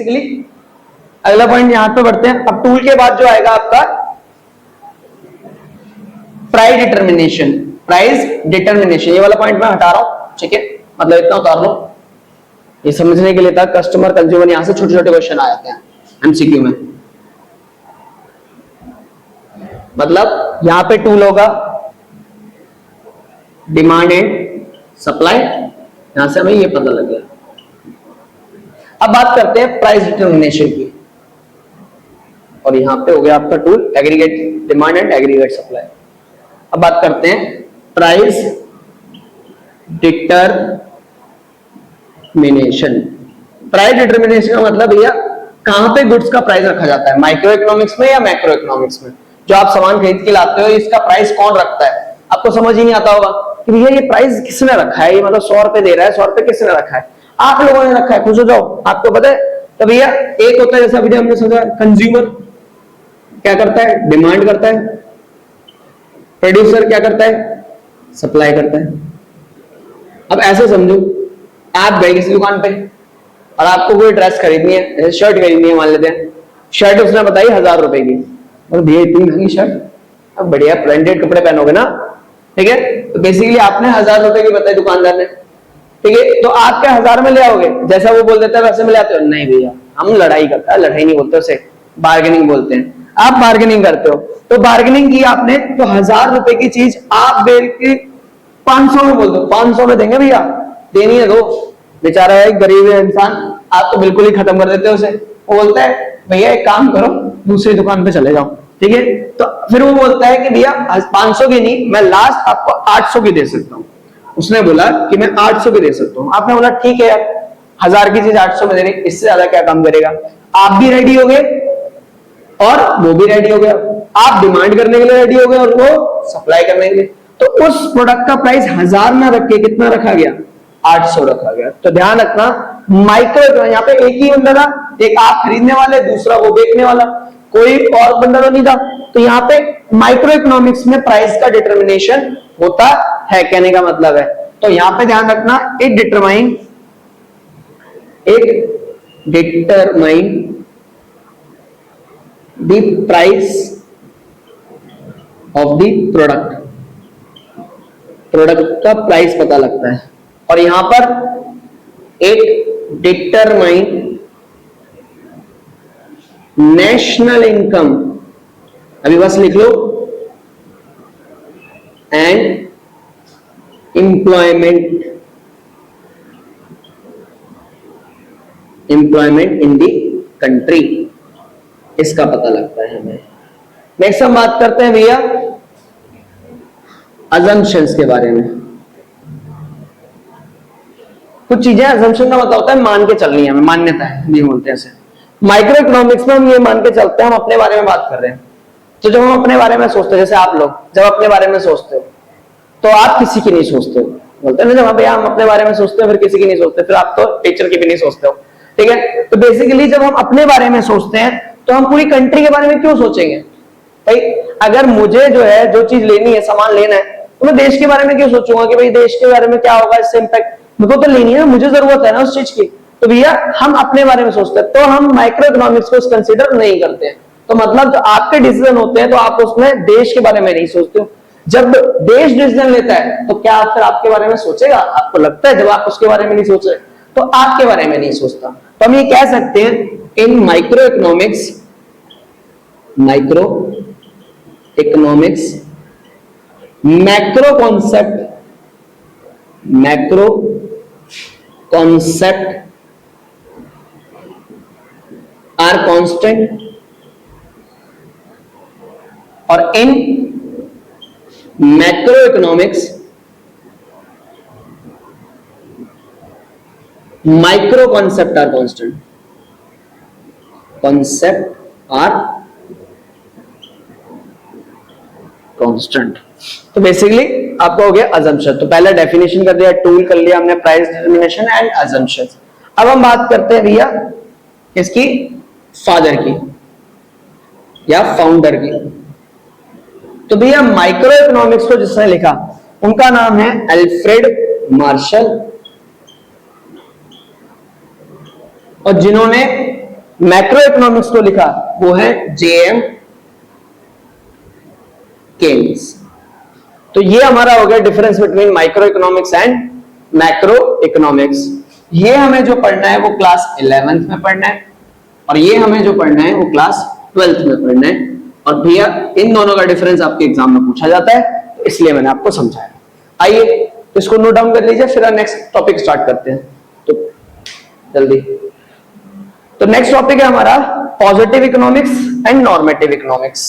Basically. अगला point यहां पे बढ़ते हैं। अब टूल के बाद जो आएगा आपका प्राइस डिटर्मिनेशन। प्राइस डिटर्मिनेशन ये वाला पॉइंट मैं हटा रहा हूं, ठीक है, मतलब इतना उतार लो, ये समझने के लिए था। कस्टमर कंज्यूमर यहां से छोटे छोटे क्वेश्चन आ जाते हैं एमसीक्यू में। मतलब यहां पे टूल होगा डिमांड एंड सप्लाई, यहां से हमें ये पता लग गया। अब बात करते हैं प्राइस डिटर्मिनेशन की, और यहां पे हो गया आपका tool aggregate demand and aggregate supply. अब बात करते हैं प्राइस डिटर्मिनेशन। प्राइस डिटर्मिनेशन का मतलब भैया कहां पे गुड्स का प्राइस रखा जाता है, माइक्रो इकोनॉमिक्स में या मैक्रो इकोनॉमिक्स में। जो आप सामान खरीद के लाते हो इसका प्राइस कौन रखता है, आपको समझ ही नहीं आता होगा कि भैया ये प्राइस किसने रखा है, ये मतलब 100 रुपए दे रहा है, 100 रुपए किसने रखा है, आप लोगों ने रखा है, खुश हो जाओ, आपको पता है। तो भैया एक होता है जैसा अभी हमने समझा कंज्यूमर क्या करता है, डिमांड करता है, प्रोड्यूसर क्या करता है, सप्लाई करता है। अब ऐसे समझो आप गए किसी दुकान पे और आपको कोई ड्रेस खरीदनी है, शर्ट खरीदनी है, मान लेते हैं शर्ट उसने बताई 1000 रुपए की, और भैया इतनी महंगी शर्ट, अब बढ़िया ब्रांडेड कपड़े पहनोगे ना, ठीक है। तो बेसिकली आपने 1000 रुपए की बताई दुकानदार ने, ठीक है, तो आप क्या 1000 में ले आओगे, जैसा वो बोल देता है वैसे में ले आते हो? नहीं भैया, हम लड़ाई करते हैं, लड़ाई नहीं बोलते उसे, बार्गेनिंग बोलते हैं। आप बार्गेनिंग करते हो, तो बार्गेनिंग की आपने, तो 1000 रुपए की चीज आप बेल की 500 में बोल दो, 500 में देंगे भैया, देनी है दो, बेचारा है गरीब है इंसान, आप तो बिल्कुल ही खत्म कर देते हो उसे। वो बोलता है भैया एक काम करो दूसरी दुकान पे चले जाओ, ठीक है। तो फिर वो बोलता है कि भैया 500 की नहीं, मैं लास्ट आपको 800 की दे सकता हूँ। उसने बोला कि मैं 800 की दे सकता हूँ, आपने बोला ठीक है यार 1000 की चीज 800 में देनी, इससे ज्यादा क्या काम करेगा। आप भी रेडी हो गए और वो भी रेडी हो गया, आप डिमांड करने के लिए रेडी हो गए और वो सप्लाई करने के लिए। तो उस प्रोडक्ट का प्राइस 1000 ना रख के कितना रखा गया, 800 रखा गया। तो ध्यान रखना माइक्रो, यहाँ पे एक ही बंदा था, एक आप खरीदने वाले, दूसरा वो बेचने वाला, कोई और बंदा तो नहीं था। तो यहाँ पे माइक्रो इकोनॉमिक्स में प्राइस का डिटर्मिनेशन होता है, कहने का मतलब है। तो यहां पे ध्यान रखना, it determine the price of the product, product का प्राइस पता लगता है। और यहां पर इट डिटरमाइन नेशनल इनकम, अभी बस लिख लो, and employment in the country, इसका पता लगता है हमें। नेक्स्ट हम बात करते हैं भैया अजम्पशंस के बारे में। कुछ चीजें अजम्पशन का मतलब होता है मान के चलनी है, हमें मान्यता है, नहीं बोलते हैं ऐसे। माइक्रो इकोनॉमिक्स में हम ये मान के चलते हैं, हम अपने बारे में बात कर रहे हैं। तो जब हम अपने बारे में सोचते हैं, जैसे आप लोग जब अपने बारे में सोचते हो तो आप किसी की नहीं सोचते हो, बोलते हैं ना जब भैया हम अपने बारे में सोचते हैं फिर किसी की नहीं सोचते, फिर आप तो टीचर की भी नहीं सोचते हो, ठीक है। तो बेसिकली जब हम अपने बारे में सोचते हैं तो हम पूरी कंट्री के बारे में क्यों सोचेंगे भाई। अगर मुझे जो है जो चीज लेनी है, सामान लेना है, तो मैं देश के बारे में क्यों सोचूंगा कि भाई देश के बारे में क्या होगा, इससे इम्पैक्ट मुझे तो लेनी है, मुझे जरूरत है ना उस चीज की। तो भैया हम अपने बारे में सोचते हैं, तो हम माइक्रो इकोनॉमिक्स को कंसिडर नहीं करते हैं। तो मतलब जो आपके डिसीजन होते हैं तो आप उसमें देश के बारे में नहीं सोचते हो। जब देश डिसीजन लेता है तो क्या फिर आपके बारे में सोचेगा, आपको लगता है जब आप उसके बारे में नहीं सोच रहे तो आपके बारे में नहीं सोचता। तो हम ये कह सकते हैं in microeconomics macro concept are constant, और in macroeconomics micro concept are constant, तो बेसिकली आपका हो गया अजम्पशन। तो पहले डेफिनेशन कर दिया, टूल कर लिया हमने, प्राइस डिटर्मिनेशन एंड अजम्पशन। अब हम बात करते हैं भैया इसकी फादर की या फाउंडर की। तो भैया माइक्रो इकोनॉमिक्स को जिसने लिखा उनका नाम है अल्फ्रेड मार्शल, और जिन्होंने मैक्रो इकोनॉमिक्स को लिखा वो है जेएम केन्स। तो ये हमारा हो गया difference between micro economics and macro economics. ये हमें जो पढ़ना है वो क्लास 11th में पढ़ना है, और ये हमें जो पढ़ना है वो क्लास 12th में पढ़ना है। और भैया इन दोनों का डिफरेंस आपके एग्जाम में पूछा जाता है, तो इसलिए मैंने आपको समझाया। आइए तो इसको नोट डाउन कर लीजिए, फिर नेक्स्ट टॉपिक स्टार्ट करते हैं। तो जल्दी, तो नेक्स्ट टॉपिक है हमारा positive economics and normative economics.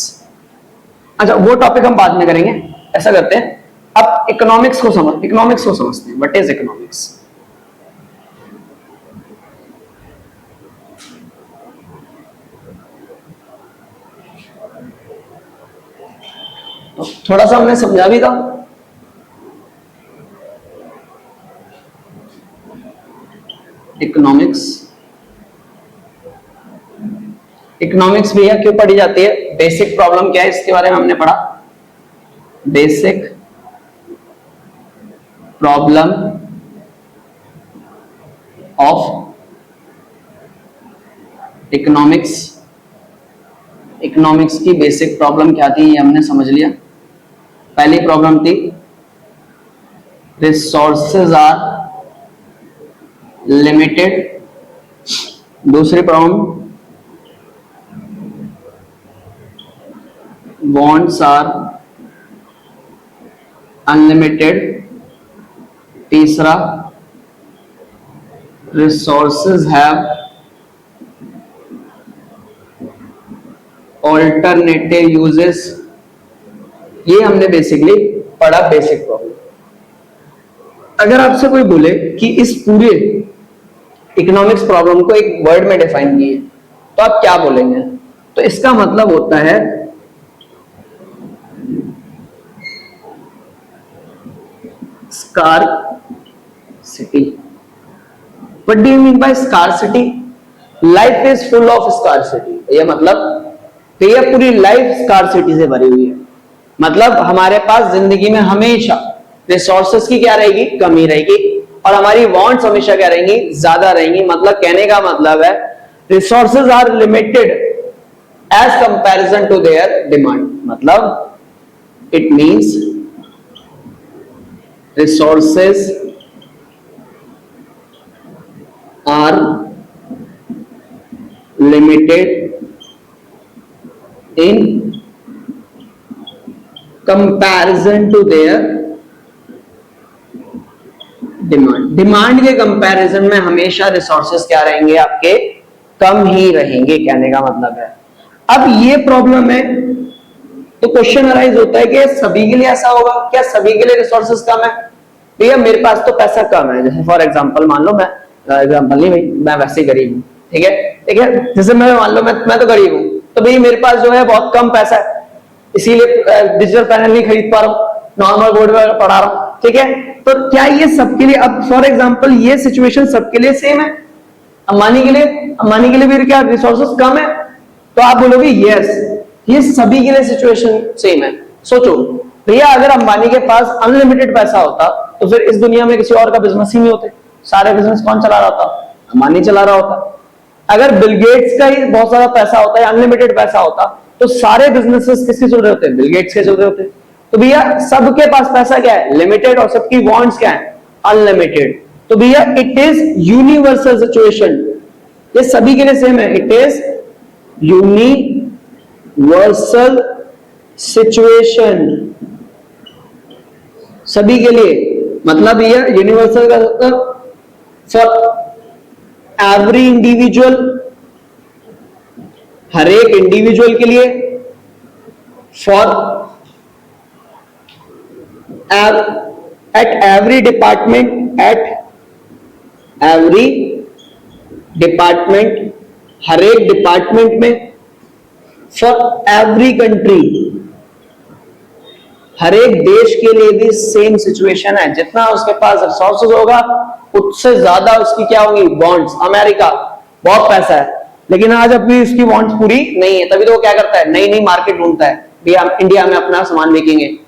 अच्छा, वो टॉपिक हम बाद में करेंगे। ऐसा करते हैं, अब इकोनॉमिक्स को समझते हैं। What is economics? थोड़ा सा हमने समझा भी था। इकोनॉमिक्स भैया क्यों पढ़ी जाती है? बेसिक प्रॉब्लम क्या है इसके बारे में हमने पढ़ा। Basic problem of economics. Economics की बेसिक प्रॉब्लम क्या थी ये हमने समझ लिया। पहली प्रॉब्लम थी रिसोर्सेज आर लिमिटेड। दूसरी प्रॉब्लम wants are unlimited। तीसरा resources have alternative uses। ये हमने बेसिकली पढ़ा बेसिक प्रॉब्लम। अगर आपसे कोई बोले कि इस पूरे इकोनॉमिक्स प्रॉब्लम को एक वर्ड में डिफाइन कीजिए, तो आप क्या बोलेंगे? तो इसका मतलब होता है scarcity। What do you mean by scarcity? Life is full of scarcity। ये मतलब ये पूरी लाइफ स्कार्सिटी से भरी हुई है। मतलब हमारे पास जिंदगी में हमेशा रिसोर्सेज की क्या रहेगी? कमी रहेगी, और हमारी वांट्स हमेशा क्या रहेंगी? ज्यादा रहेंगी। मतलब कहने का मतलब है resources are limited as comparison to their demand. मतलब it means resources are limited in comparison to their demand। Demand के कंपैरिजन में हमेशा रिसोर्सेज क्या रहेंगे? आपके कम ही रहेंगे, कहने का मतलब है। अब ये प्रॉब्लम है, तो क्वेश्चन अराइज होता है कि सभी के लिए ऐसा होगा क्या? सभी के लिए रिसोर्सेज कम है? भैया मेरे पास तो पैसा कम है। जैसे फॉर एग्जांपल मान लो, मैं एग्जांपल नहीं भाई, मैं वैसे गरीब हूँ, ठीक है। जैसे मैं मान लो मैं तो गरीब हूँ, तो भाई मेरे पास जो है बहुत कम पैसा है, इसीलिए डिजिटल पैनल नहीं खरीद पा रहा हूँ, नॉर्मल बोर्ड में पढ़ा रहा हूँ, ठीक है। तो क्या ये सबके लिए, अब फॉर एग्जाम्पल ये सिचुएशन सबके लिए सेम है? अंबानी के लिए भी क्या रिसोर्सेज कम है? तो आप बोलोगे यस, ये सभी के लिए सिचुएशन सेम है। सोचो भैया, अगर अंबानी के पास अनलिमिटेड पैसा होता तो फिर इस दुनिया में किसी और का बिजनेस ही नहीं होते। सारे बिजनेस कौन चला रहा होता? अंबानी चला रहा होता। अगर बिल गेट्स का ही बहुत सारा पैसा होता है, अनलिमिटेड पैसा होता, तो सारे बिजनेसेस किसके चल रहे होते? बिल गेट्स के चल रहे होते। तो भैया सबके पास पैसा क्या है? लिमिटेड, और सबकी वांट्स क्या है? अनलिमिटेड। तो भैया इट इज यूनिवर्सल सिचुएशन, ये सभी के लिए सेम है। इट इज यूनिवर्सल सिचुएशन, सभी के लिए। मतलब ये यूनिवर्सल का फॉर एवरी इंडिविजुअल, हर एक इंडिविजुअल के लिए, फॉर एट एवरी डिपार्टमेंट, हर एक डिपार्टमेंट में, फॉर एवरी कंट्री, हर एक देश के लिए भी सेम सिचुएशन है। जितना उसके पास रिसोर्सेज होगा उससे ज्यादा उसकी क्या होगी? बॉन्ड्स। अमेरिका बहुत पैसा है, लेकिन आज अभी उसकी बॉन्ड्स पूरी नहीं है, तभी तो वो क्या करता है? नई नई मार्केट ढूंढता है। भैया इंडिया में अपना सामान बेचेंगे,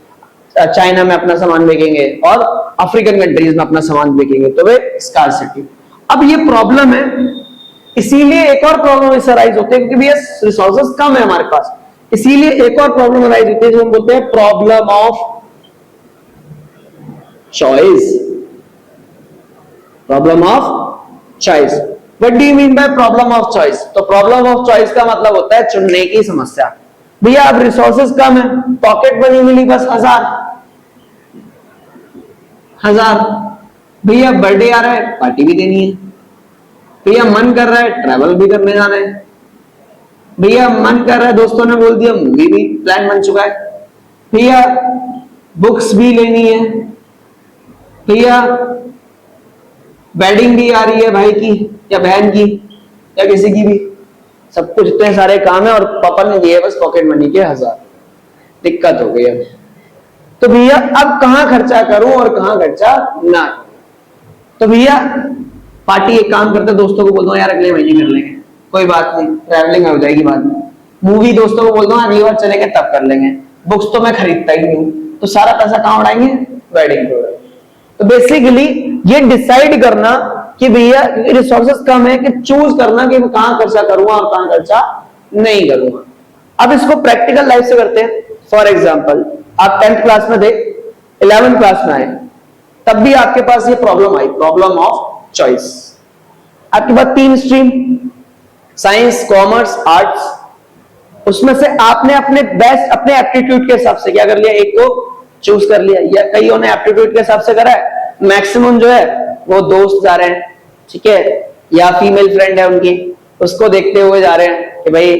चाइना में अपना सामान बेचेंगे, और अफ्रीकन कंट्रीज में अपना सामान बेचेंगे। तो वे स्कार्सिटी। अब ये प्रॉब्लम है, इसीलिए एक और प्रॉब्लम इससे अराइज होती है, क्योंकि भैया रिसोर्सेज कम है हमारे पास, इसीलिए एक और प्रॉब्लम अराइज होती है जो हम बोलते हैं problem of choice. Problem of choice, what do you mean bye problem of choice? तो प्रॉब्लम ऑफ चॉइस का मतलब होता है चुनने की समस्या। भैया अब रिसोर्सेज कम है, पॉकेट मनी मिली बस 1000, भैया बर्थडे आ रहा है, पार्टी भी देनी है, भैया मन कर रहा है ट्रैवल भी करने जाना है, भैया मन कर रहा है दोस्तों ने बोल दिया मूवी भी प्लान बन चुका है, भैया बुक्स भी लेनी है, भैया वेडिंग भी आ रही है भाई की या बहन की या किसी की भी, सब कुछ इतने सारे काम है और पापा ने दिए बस पॉकेट मनी के 1000, दिक्कत हो गई अब। तो भैया अब कहां खर्चा करूं और कहां खर्चा ना करूं? तो भैया पार्टी एक काम करते दोस्तों को बोल दो यार अगले महीने कर लेंगे, कोई बात नहीं, ट्रैवलिंग हो जाएगी बाद में, मूवी दोस्तों को बोल दो अगली बार चलेंगे तब कर लेंगे, बुक्स तो मैं खरीदता ही नहीं हूं, तो सारा पैसा कहां उड़ाएंगे? वेडिंग पे। तो बेसिकली ये डिसाइड करना कि भैया रिसोर्सेज कम है, कि चूज करना कि मैं कहां खर्चा करूंगा और कहां खर्चा नहीं करूंगा। अब इसको प्रैक्टिकल लाइफ से करते हैं। फॉर एग्जाम्पल आप 10th क्लास में थे, 11th क्लास में आए, तब भी आपके पास ये problem I, problem of choice. आपके पास 3 स्ट्रीम, साइंस, कॉमर्स, आर्ट्स, उसमें से आपने अपने बेस्ट, अपने एप्टीट्यूड के हिसाब से क्या कर लिया, एक को चूज कर लिया, या कईयों ने एप्टीट्यूड के हिसाब से करा है, मैक्सिमम जो है वो दोस्त जा रहे हैं, ठीक है, या फीमेल फ्रेंड है उनकी, उसको देखते हुए जा रहे हैं कि भाई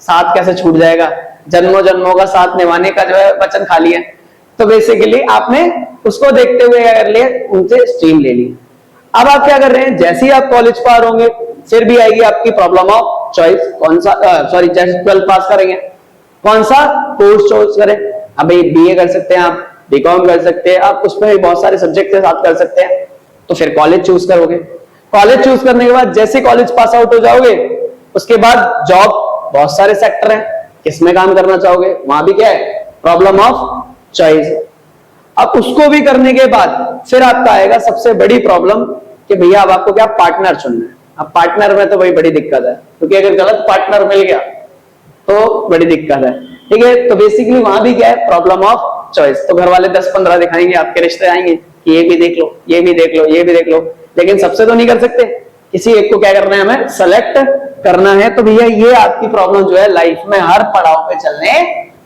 साथ कैसे छूट जाएगा, जन्मों जन्मों का साथ निभाने का जो है वचन खा लिया। तो बेसिकली आपने उसको देखते हुए क्या कर लिया, उनसे स्ट्रीम ले ली। अब आप क्या कर रहे हैं, जैसे ही आप कॉलेज पार होंगे फिर भी आएगी आपकी प्रॉब्लम ऑफ चॉइस, कौन सा सॉरी जैसे 12 पास करेंगे कौन सा कोर्स चॉइस करें। अब बीए कर सकते हैं आप, बीकॉम कर सकते हैं आप, उसमें बहुत सारे सब्जेक्ट के साथ कर सकते हैं, तो फिर कॉलेज चूज करोगे। कॉलेज चूज करने के बाद जैसे कॉलेज पास आउट हो जाओगे उसके बाद जॉब, बहुत सारे सेक्टर हैं, किसमें काम करना चाहोगे, वहां भी क्या है, प्रॉब्लम ऑफ चॉइस। अब उसको भी करने के बाद फिर आपका आएगा सबसे बड़ी प्रॉब्लम कि भैया अब आपको क्या पार्टनर चुनना है। अब पार्टनर में तो भाई बड़ी दिक्कत है, क्योंकि अगर गलत पार्टनर मिल गया तो बड़ी दिक्कत है, ठीक है। तो बेसिकली वहां भी क्या है, प्रॉब्लम ऑफ चॉइस। तो घर वाले 10-15 दिखाएंगे, आपके रिश्ते आएंगे कि ये भी देख लो, ये भी देख लो, ये भी देख लो, लेकिन सबसे तो नहीं कर सकते, किसी एक को क्या करना है, हमें सेलेक्ट करना है। तो भैया ये आपकी प्रॉब्लम जो है लाइफ में हर पड़ाव पे चलने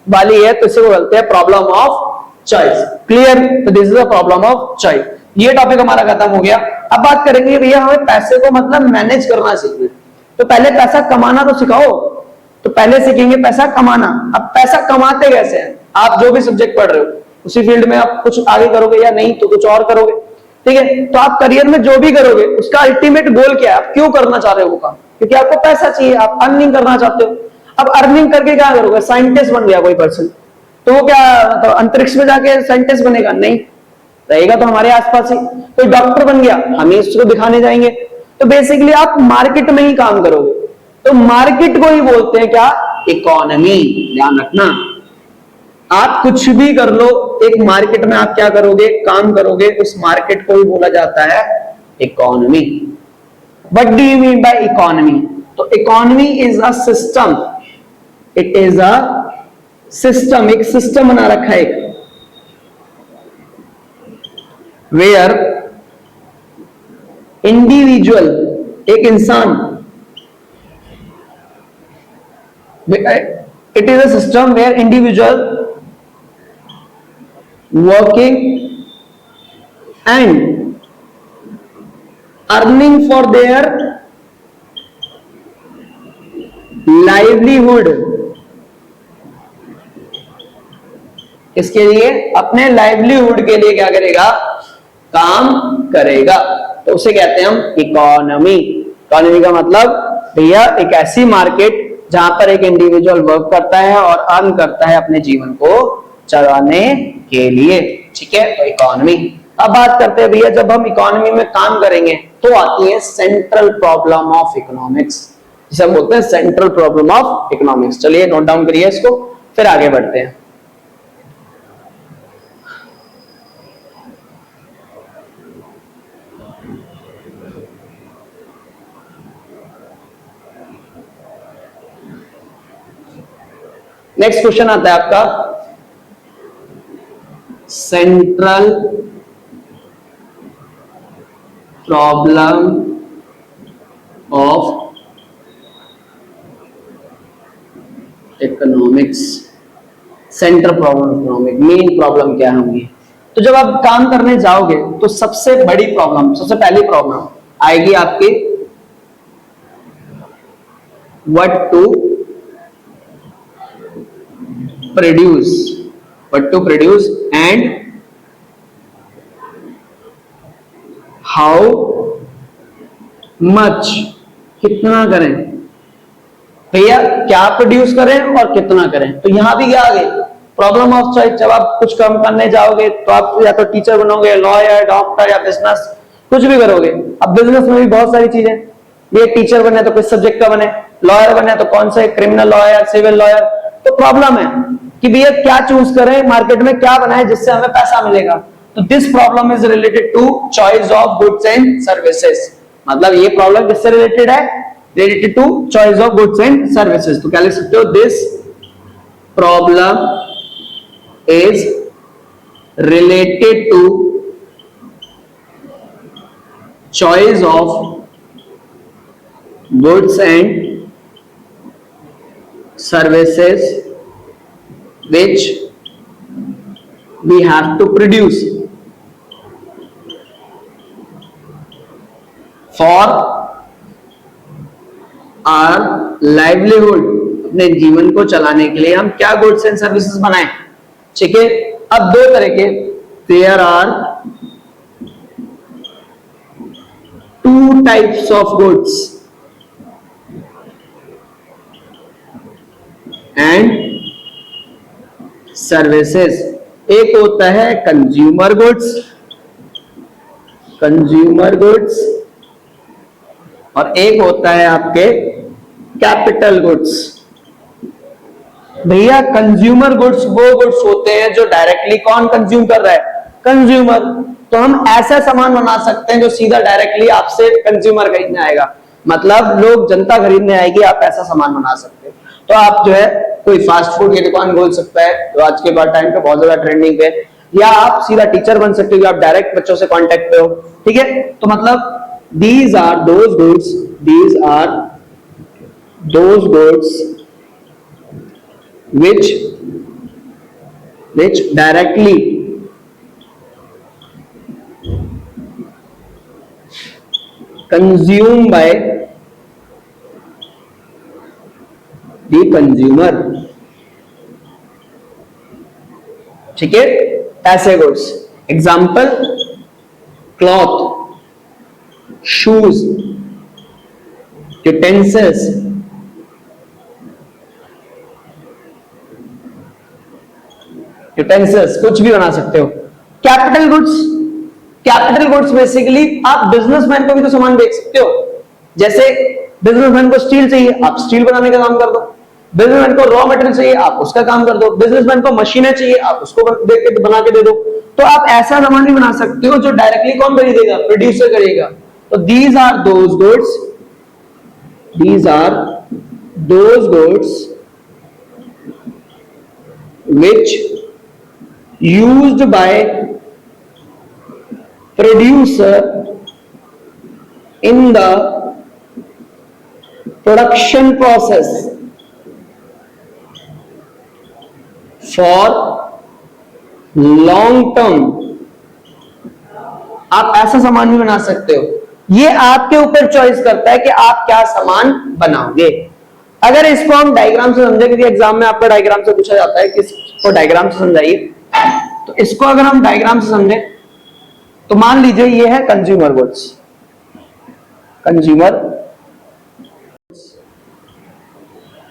वाली है, तो इसे बोलते हैं प्रॉब्लम ऑफ चॉइस। क्लियर? तो this is a problem of choice. ये टॉपिक हमारा खत्म हो गया। अब बात करेंगे भैया हमें पैसे को मतलब मैनेज करना सीखना है, तो पहले पैसा कमाना तो सिखाओ। तो पहले सीखेंगे पैसा कमाना। अब पैसा कमाते कैसे हैं, आप जो भी सब्जेक्ट पढ़ रहे हो उसी फील्ड में आप कुछ आगे करोगे या नहीं तो कुछ और करोगे, ठीक है। तो आप करियर में जो भी करोगे उसका अल्टीमेट गोल क्या है, आप क्यों करना चाह रहे हो वो काम, क्योंकि आपको पैसा चाहिए, आप अर्निंग करना चाहते हो। अब अर्निंग करके क्या करोगे, साइंटिस्ट बन गया कोई पर्सन, तो वो क्या तो अंतरिक्ष में जाके साइंटिस्ट बनेगा, नहीं रहेगा तो हमारे आसपास ही। कोई डॉक्टर बन गया, हम ही उसको दिखाने जाएंगे। तो बेसिकली आप मार्केट में ही काम करोगे। तो मार्केट को ही बोलते हैं क्या, इकोनॉमी। ध्यान रखना, आप कुछ भी कर लो, एक मार्केट में आप क्या करोगे, काम करोगे, उस मार्केट को ही बोला जाता है economy. What do you mean by economy? तो economy is a system, it is a system, एक सिस्टम बना रखा है वेयर इंडिविजुअल, एक इंसान, it is a system where individual working and earning for their livelihood, इसके लिए अपने लाइवलीहुड के लिए क्या करेगा, काम करेगा। तो उसे कहते हैं हम इकोनॉमी। इकोनॉमी का मतलब भैया एक ऐसी मार्केट जहां पर एक इंडिविजुअल वर्क करता है और अर्न करता है अपने जीवन को चलाने के लिए, ठीक है। तो इकोनॉमी। अब बात करते हैं भैया जब हम इकोनॉमी में काम करेंगे तो आती है सेंट्रल प्रॉब्लम ऑफ इकोनॉमिक्स, जिसे हम बोलते हैं सेंट्रल प्रॉब्लम ऑफ इकोनॉमिक्स। चलिए नोट डाउन करिए इसको, फिर आगे बढ़ते हैं। नेक्स्ट क्वेश्चन आता है आपका central problem of economics. Centre problem economic, main problem क्या होंगी? तो जब आप काम करने जाओगे तो सबसे बड़ी प्रॉब्लम, सबसे पहली प्रॉब्लम आएगी आपकी what to produce and how much, कितना करें भैया, क्या प्रोड्यूस करें और कितना करें। तो यहां भी क्या आ गई प्रॉब्लम ऑफ चॉइस। जब आप कुछ काम करने जाओगे तो आप या तो टीचर बनोगे, लॉयर, डॉक्टर या बिजनेस, कुछ भी करोगे। अब बिजनेस में भी बहुत सारी चीजें, ये टीचर बने तो किस सब्जेक्ट का बने, लॉयर बने तो कौन से, क्रिमिनल लॉयर, सिविल लॉयर। तो प्रॉब्लम है कि भैया क्या चूज करें, मार्केट में क्या बनाए जिससे हमें पैसा मिलेगा। तो this problem is related to choice of goods and services. मतलब ये प्रॉब्लम किससे रिलेटेड है? Related to choice of goods and services. तो क्या लिख सकते हो? This problem is related to choice of goods and services which we have to produce for our livelihood। अपने जीवन को चलाने के लिए हम क्या गुड्स एंड सर्विसेज बनाएं। ठीक है, अब दो तरह के, there are two types of goods and services. एक होता है कंज्यूमर गुड्स और एक होता है आपके कैपिटल गुड्स। भैया कंज्यूमर गुड्स वो गुड्स होते हैं जो डायरेक्टली कौन कंज्यूम कर रहा है? कंज्यूमर। तो हम ऐसा सामान बना सकते हैं जो सीधा डायरेक्टली आपसे कंज्यूमर खरीदने आएगा, मतलब लोग, जनता खरीदने आएगी, आप ऐसा सामान बना सकते हैं। तो आप जो है कोई फास्ट फूड की दुकान खोल सकता है जो आज के बाद टाइम पे बहुत ज्यादा ट्रेंडिंग पे, या आप सीधा टीचर बन सकते हो, आप डायरेक्ट बच्चों से कांटेक्ट पे हो। ठीक है, तो मतलब these are those goods which directly consumed by the consumer। ठीक है, ऐसे goods, example cloth, shoes, utensils, कुछ भी बना सकते हो। कैपिटल गुड्स बेसिकली आप बिजनेसमैन को भी तो सामान बेच सकते हो। जैसे बिजनेसमैन को स्टील चाहिए, आप स्टील बनाने का काम कर दो। बिजनेसमैन को रॉ मटेरियल चाहिए, आप उसका काम कर दो। बिजनेसमैन को मशीनें चाहिए, आप उसको देख के बना के दे दो। तो आप ऐसा सामान भी बना सकते हो जो डायरेक्टली कौन खरीदेगा? प्रोड्यूसर करेगा। तो these are those goods which used by producer in the production process for long term। आप ऐसा सामान भी बना सकते हो। ये आपके ऊपर चॉइस करता है कि आप क्या सामान बनाओगे। अगर इसको हम डायग्राम से समझे, क्योंकि एग्जाम में आपका डायग्राम से पूछा जाता है कि इसको डायग्राम से समझाइए, तो इसको अगर हम डायग्राम से समझे तो मान लीजिए ये है कंज्यूमर गुड्स।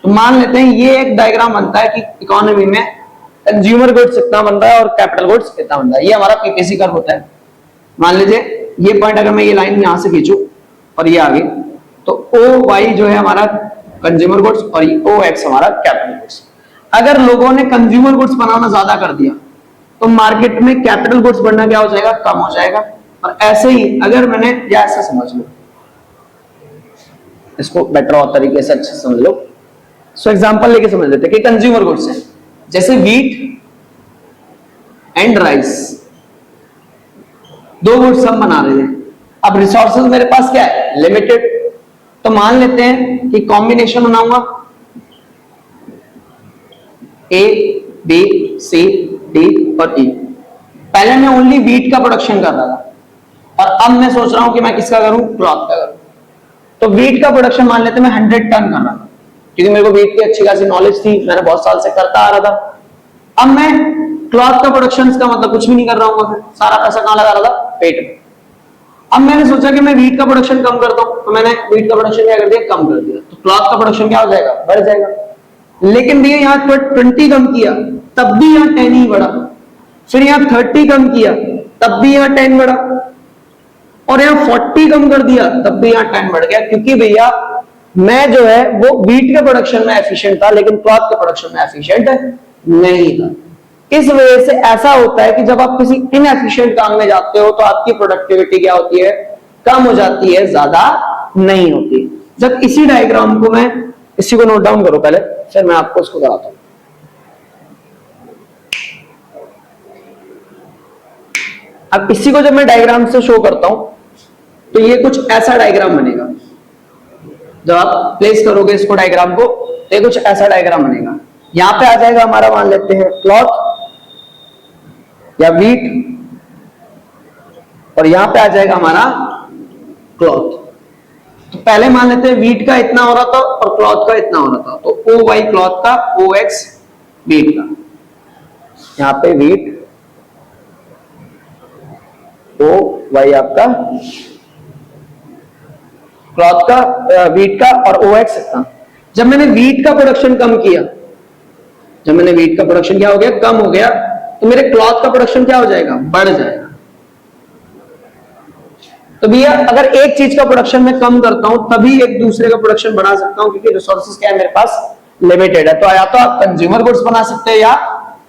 तो मान लेते हैं ये एक डायग्राम बनता है कि इकोनॉमी में कंज्यूमर गुड्स कितना बनता है और कैपिटल गुड्स कितना बनता है। ये हमारा पीपीसी कर्व होता है। मान लीजिए ये पॉइंट अगर मैं ये लाइन यहां से खींचूं और ये आगे, तो ओ वाई जो है हमारा कंज्यूमर गुड्स और ओ एक्स हमारा कैपिटल गुड्स। अगर लोगों ने कंज्यूमर गुड्स बनाना ज्यादा कर दिया तो मार्केट में कैपिटल गुड्स बनना क्या हो जाएगा? कम हो जाएगा। और ऐसे ही अगर मैंने, या ऐसा समझ लो, इसको बेटर और तरीके से अच्छे समझ लो, सो एग्जांपल लेके समझ लेते हैं कि कंज्यूमर गुड्स है, जैसे व्हीट एंड राइस, दो गुड्स हम बना रहे हैं। अब रिसोर्सेज मेरे पास क्या है, लिमिटेड, तो मान लेते हैं कि कॉम्बिनेशन बनाऊंगा ए बी सी डी और ई। पहले मैं ओनली व्हीट का प्रोडक्शन कर रहा था और अब मैं सोच रहा हूं कि मैं किसका करूं, क्लॉथ का करूं। तो व्हीट का प्रोडक्शन मान लेते मैं 100 टन कर रहा था, क्योंकि मेरे को व्हीट की अच्छी खासी नॉलेज थी, मैंने बहुत साल से करता आ रहा था। अब मैं क्लॉथ का प्रोडक्शन का मतलब कुछ भी नहीं कर रहा हूँ, सारा पैसा कहां लगा रहा था, पेट में। अब मैंने सोचा कि मैं व्हीट का प्रोडक्शन कम करता हूं, तो मैंने व्हीट का प्रोडक्शन क्या कर दिया, कम कर दिया, तो क्लॉथ का प्रोडक्शन क्या हो जाएगा, बढ़ जाएगा। लेकिन भैया यहाँ 20 कम किया तब भी यहाँ 10 ही बढ़ा, फिर यहाँ 30 कम किया तब भी यहाँ 10 बढ़ा, और यहाँ 40 कम कर दिया तब भी यहाँ 10 बढ़ गया, क्योंकि भैया मैं जो है वो व्हीट के प्रोडक्शन में एफिशिएंट था लेकिन क्लॉथ के प्रोडक्शन में एफिशिएंट नहीं था। इस वजह से ऐसा होता है कि जब आप किसी इनएफिशिएंट काम में जाते हो तो आपकी प्रोडक्टिविटी क्या होती है, कम हो जाती है, ज्यादा नहीं होती। जब इसी डायग्राम को मैं, इसी को नोट डाउन करो पहले, फिर मैं आपको उसको कराता हूं। अब इसी को जब मैं डायग्राम से शो करता हूं तो ये कुछ ऐसा डायग्राम बनेगा। जब आप प्लेस करोगे इसको डायग्राम को तो ये कुछ ऐसा डायग्राम बनेगा। यहां पे आ जाएगा हमारा, मान लेते हैं क्लॉथ या व्हीट, और यहां पे आ जाएगा हमारा क्लॉथ। तो पहले मान लेते हैं व्हीट का इतना हो रहा था और क्लॉथ का इतना हो रहा था, तो ओ वाई क्लॉथ का, ओ एक्स व्हीट का। यहां पे व्हीट, ओ वाई आपका क्लॉथ का, व्हीट का, और ओ एक्स इतना। जब मैंने व्हीट का प्रोडक्शन कम किया, जब मैंने व्हीट का प्रोडक्शन क्या हो गया, कम हो गया, तो मेरे क्लॉथ का प्रोडक्शन क्या हो जाएगा, बढ़ जाएगा। तो भैया अगर एक चीज का प्रोडक्शन मैं कम करता हूं तभी एक दूसरे का प्रोडक्शन बढ़ा सकता हूं, क्योंकि रिसोर्सेज क्या है मेरे पास, लिमिटेड है। तो या तो आप कंज्यूमर गुड्स बना सकते हैं या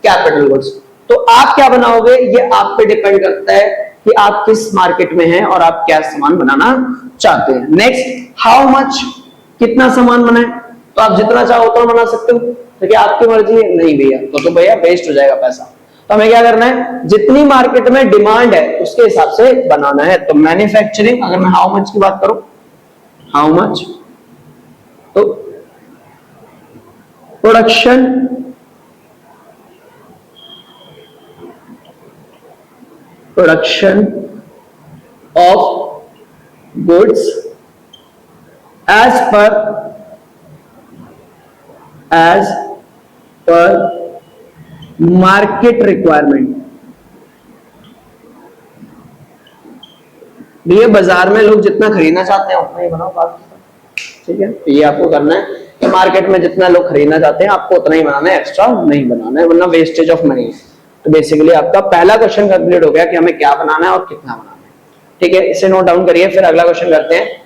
कैपिटल गुड्स। तो आप क्या बनाओगे ये आप पे डिपेंड करता है कि आप किस मार्केट में हैं और आप क्या सामान बनाना चाहते हैं। नेक्स्ट, हाउ मच, कितना सामान बनाए, तो आप जितना चाहो उतना बना सकते हो, देखिए आपकी मर्जी है। नहीं भैया तो भैया वेस्ट हो जाएगा पैसा। तो हमें क्या करना है, जितनी मार्केट में डिमांड है उसके हिसाब से बनाना है। तो मैन्युफैक्चरिंग, अगर मैं हाउ मच की बात करूं, हाउ मच, तो production of goods as per market requirement. ये बाजार में लोग जितना खरीदना चाहते हैं उतना ही बनाओ बात, ठीक है। तो ये आपको करना है कि मार्केट में जितना लोग खरीदना चाहते हैं आपको उतना ही बनाना है, एक्स्ट्रा नहीं बनाना है, वरना वेस्टेज ऑफ मनी है। तो बेसिकली आपका पहला क्वेश्चन कंप्लीट हो गया कि हमें क्या बनाना है और कितना बनाना है, ठीक है। इसे नोट डाउन करिए, फिर अगला क्वेश्चन करते हैं।